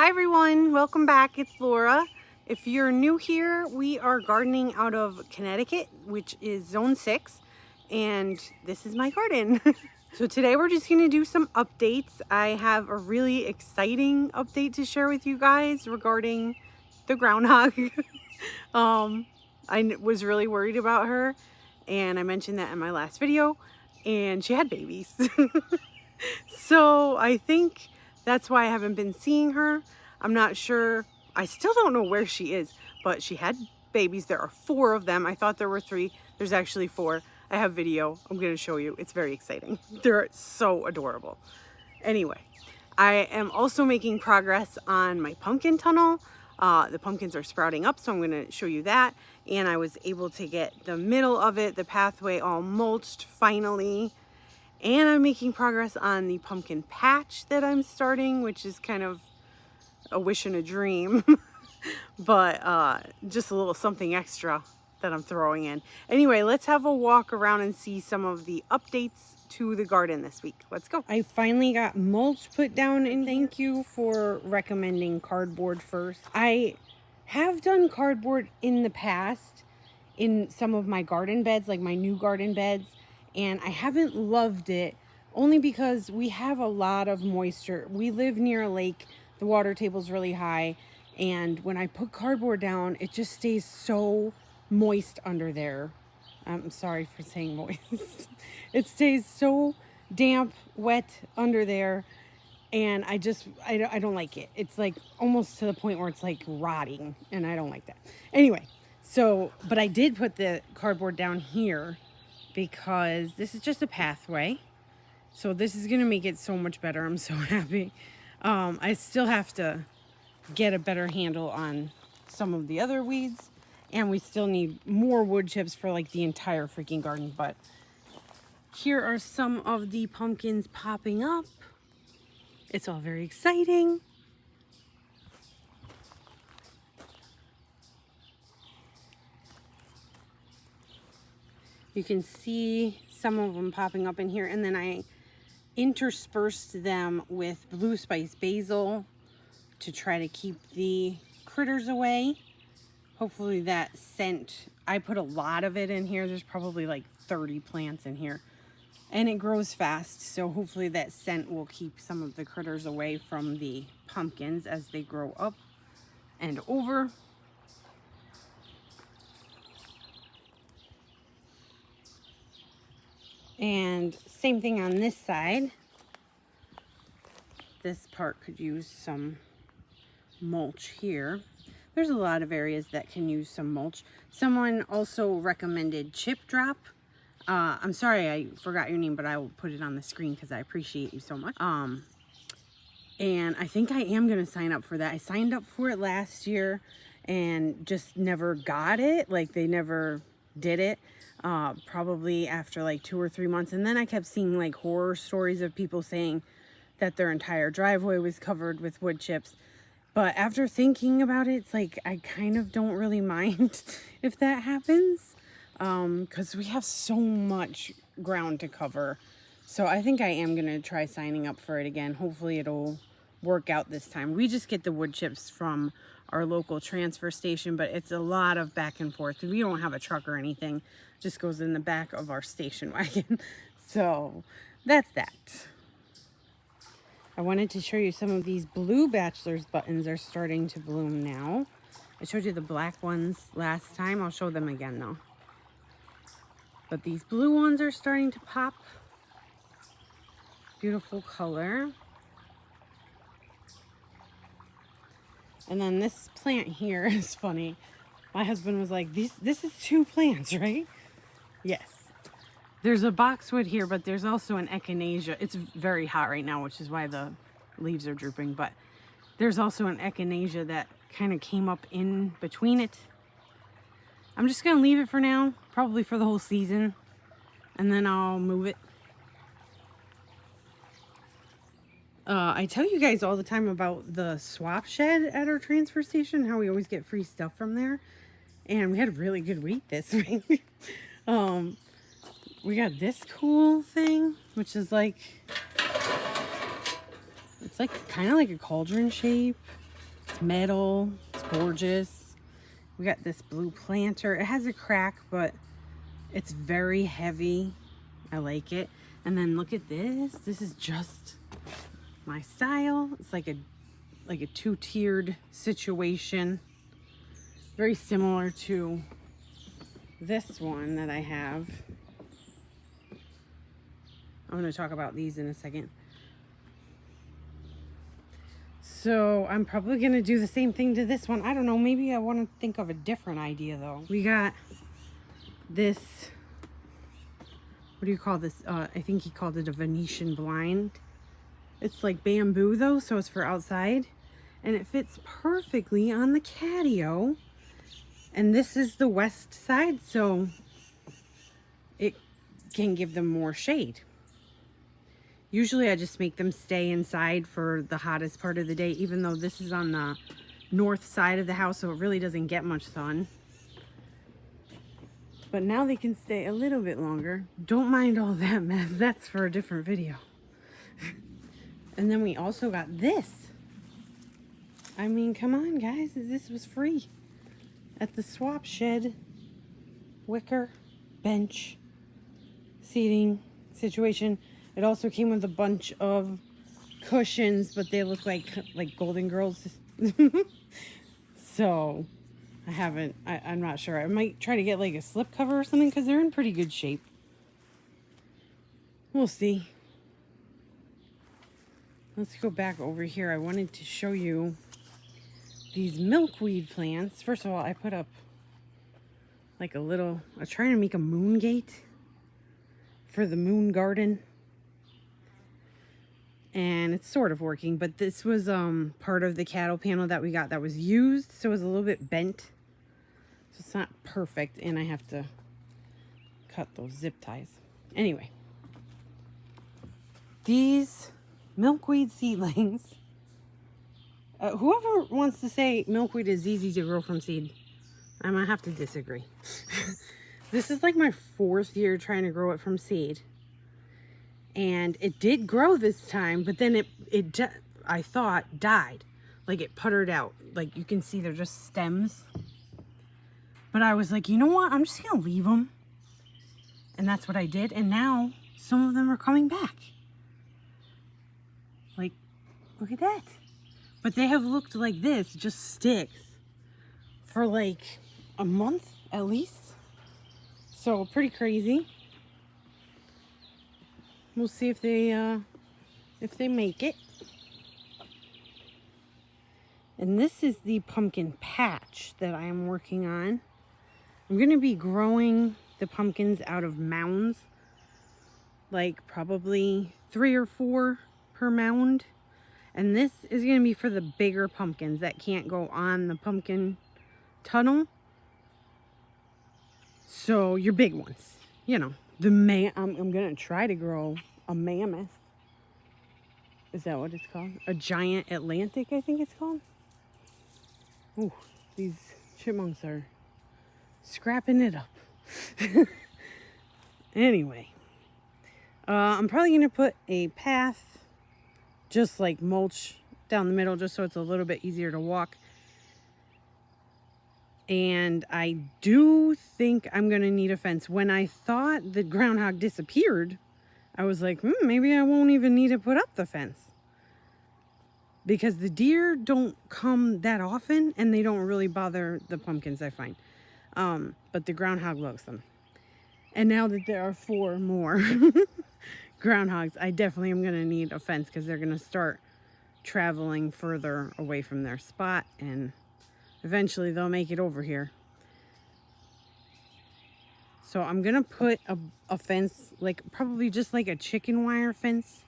Hi everyone, welcome back. It's Laura. If you're new here, we are gardening out of Connecticut, which is zone 6, and this is my garden. So today we're just going to do some updates. I have a really exciting update to share with you guys regarding the groundhog. I was really worried about her, and I mentioned that in my last video, and she had babies. So I think that's why I haven't been seeing her. I'm not sure. I still don't know where she is, but she had babies. There are 4 of them. I thought there were 3. There's actually 4. I have video. I'm going to show you. It's very exciting. They're so adorable. Anyway, I am also making progress on my pumpkin tunnel. The pumpkins are sprouting up, so I'm going to show you that. And I was able to get the middle of it, the pathway, all mulched finally. And I'm making progress on the pumpkin patch that I'm starting, which is kind of a wish and a dream, but just a little something extra that I'm throwing in. Anyway, let's have a walk around and see some of the updates to the garden this week. Let's go. I finally got mulch put down, and thank you for recommending cardboard first. I have done cardboard in the past in some of my garden beds, like my new garden beds, and I haven't loved it only because we have a lot of moisture. We live near a lake, the water table's really high, and when I put cardboard down, it just stays so moist under there. I'm sorry for saying moist. It stays so damp, wet under there, and I don't like it. It's like almost to the point where it's like rotting, and I don't like that. Anyway, so, but I did put the cardboard down here because this is just a pathway. So this is going to make it so much better. I'm so happy. I still have to get a better handle on some of the other weeds. And we still need more wood chips for like the entire freaking garden. But here are some of the pumpkins popping up. It's all very exciting. You can see some of them popping up in here, and then I interspersed them with blue spice basil to try to keep the critters away. Hopefully that scent, I put a lot of it in here. There's probably like 30 plants in here, and it grows fast, so hopefully that scent will keep some of the critters away from the pumpkins as they grow up and over. And same thing on this side. This part could use some mulch here. There's a lot of areas that can use some mulch. Someone also recommended chip drop. I'm sorry I forgot your name, but I will put it on the screen because I appreciate you so much. And I think I am going to sign up for that. I signed up for it last year and just never got it. Like, they never did it. Probably after like 2 or 3 months, and then I kept seeing like horror stories of people saying that their entire driveway was covered with wood chips. But after thinking about it, it's like I kind of don't really mind if that happens, because we have so much ground to cover. So I think I am gonna try signing up for it again. Hopefully it'll work out this time. We just get the wood chips from our local transfer station, but it's a lot of back and forth because we don't have a truck or anything. It just goes in the back of our station wagon. So that's that. I wanted to show you some of these blue bachelor's buttons are starting to bloom now. I showed you the black ones last time. I'll show them again though. But these blue ones are starting to pop. Beautiful color. And then this plant here is funny. My husband was like, this is 2 plants, right? Yes. There's a boxwood here, but there's also an echinacea. It's very hot right now, which is why the leaves are drooping. But there's also an echinacea that kind of came up in between it. I'm just going to leave it for now, probably for the whole season. And then I'll move it. I tell you guys all the time about the swap shed at our transfer station, how we always get free stuff from there. And we had a really good week this week. We got this cool thing, which is like, it's like kind of like a cauldron shape. It's metal. It's gorgeous. We got this blue planter. It has a crack, but it's very heavy. I like it. And then look at this. This is just my style. It's like a two-tiered situation. Very similar to this one that I have. I'm going to talk about these in a second. So I'm probably going to do the same thing to this one. I don't know. Maybe I want to think of a different idea though. We got this, what do you call this? I think he called it a Venetian blind. It's like bamboo though, so it's for outside. And it fits perfectly on the catio. And this is the west side, so it can give them more shade. Usually I just make them stay inside for the hottest part of the day, even though this is on the north side of the house, so it really doesn't get much sun. But now they can stay a little bit longer. Don't mind all that mess. That's for a different video. And then we also got this. I mean, come on, guys. This was free at the swap shed. Wicker bench seating situation. It also came with a bunch of cushions, but they look like Golden Girls. So I'm not sure. I might try to get like a slip cover or something because they're in pretty good shape. We'll see. Let's go back over here. I wanted to show you these milkweed plants. First of all, I put up like I'm trying to make a moon gate for the moon garden. And it's sort of working, but this was part of the cattle panel that we got that was used, so it was a little bit bent. So it's not perfect, and I have to cut those zip ties. Anyway, these milkweed seedlings, whoever wants to say milkweed is easy to grow from seed, I might have to disagree. This is like my 4th year trying to grow it from seed. And it did grow this time, but then I thought, died. Like it puttered out. Like you can see they're just stems. But I was like, you know what? I'm just going to leave them. And that's what I did. And now some of them are coming back. Like, look at that. But they have looked like this, just sticks, for like a month at least. So pretty crazy. We'll see if they make it. And this is the pumpkin patch that I am working on. I'm going to be growing the pumpkins out of mounds, like probably 3 or 4 per mound. And this is going to be for the bigger pumpkins that can't go on the pumpkin tunnel. So your big ones, you know. I'm going to try to grow a mammoth. Is that what it's called? A giant Atlantic, I think it's called. Oh, these chipmunks are scrapping it up. Anyway, I'm probably going to put a path, just like mulch down the middle, just so it's a little bit easier to walk. And I do think I'm going to need a fence. When I thought the groundhog disappeared, I was like, maybe I won't even need to put up the fence. Because the deer don't come that often, and they don't really bother the pumpkins, I find. But the groundhog loves them. And now that there are 4 more groundhogs, I definitely am going to need a fence, because they're going to start traveling further away from their spot, and eventually they'll make it over here. So I'm going to put a fence, like probably just like a chicken wire fence.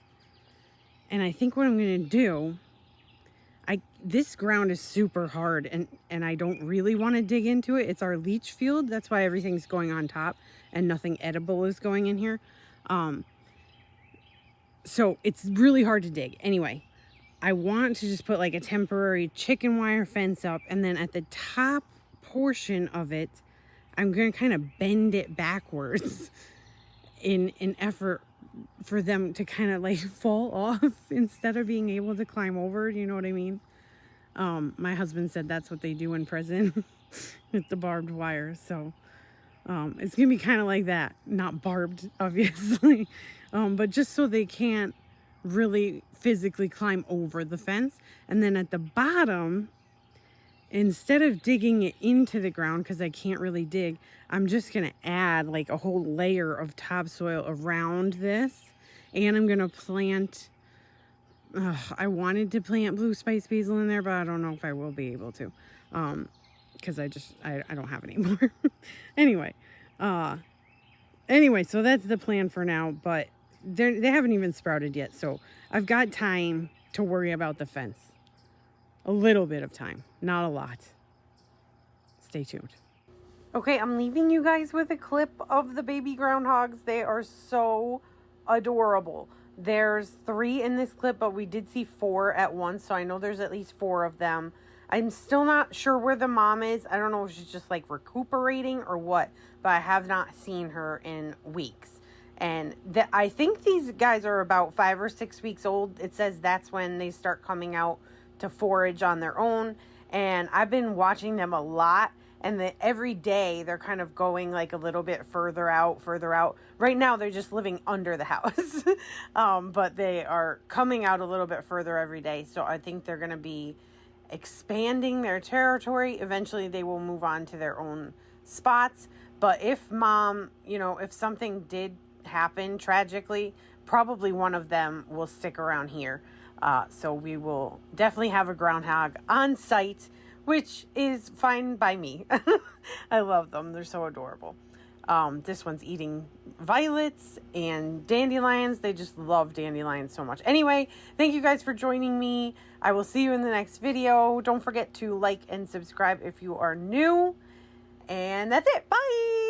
And I think what I'm going to do, this ground is super hard, and I don't really want to dig into it. It's our leach field. That's why everything's going on top and nothing edible is going in here. So it's really hard to dig. Anyway, I want to just put like a temporary chicken wire fence up, and then at the top portion of it, I'm going to kind of bend it backwards in an effort for them to kind of like fall off instead of being able to climb over. You know what I mean? My husband said that's what they do in prison with the barbed wire. So it's going to be kind of like that. Not barbed, obviously, but just so they can't really physically climb over the fence. And then at the bottom, instead of digging it into the ground, because I can't really dig, I'm just going to add like a whole layer of topsoil around this. And I'm going to plant, I wanted to plant blue spice basil in there, but I don't know if I will be able to. Because I don't have any more. Anyway, so that's the plan for now, but they haven't even sprouted yet. So I've got time to worry about the fence. A little bit of time, not a lot. Stay tuned. Okay, I'm leaving you guys with a clip of the baby groundhogs. They are so adorable. There's 3 in this clip, but we did see 4 at once, so I know there's at least 4 of them. I'm still not sure where the mom is. I don't know if she's just like recuperating or what, but I have not seen her in weeks. And I think these guys are about 5 or 6 weeks old. It says that's when they start coming out to forage on their own. And I've been watching them a lot. And every day they're kind of going like a little bit further out. Right now they're just living under the house. But they are coming out a little bit further every day. So I think they're going to be expanding their territory. Eventually they will move on to their own spots. But if mom, if something did happen tragically, probably one of them will stick around here. So we will definitely have a groundhog on site, which is fine by me. I love them. They're so adorable. This one's eating violets and dandelions. They just love dandelions so much. Anyway, thank you guys for joining me. I will see you in the next video. Don't forget to like and subscribe if you are new. And that's it. Bye.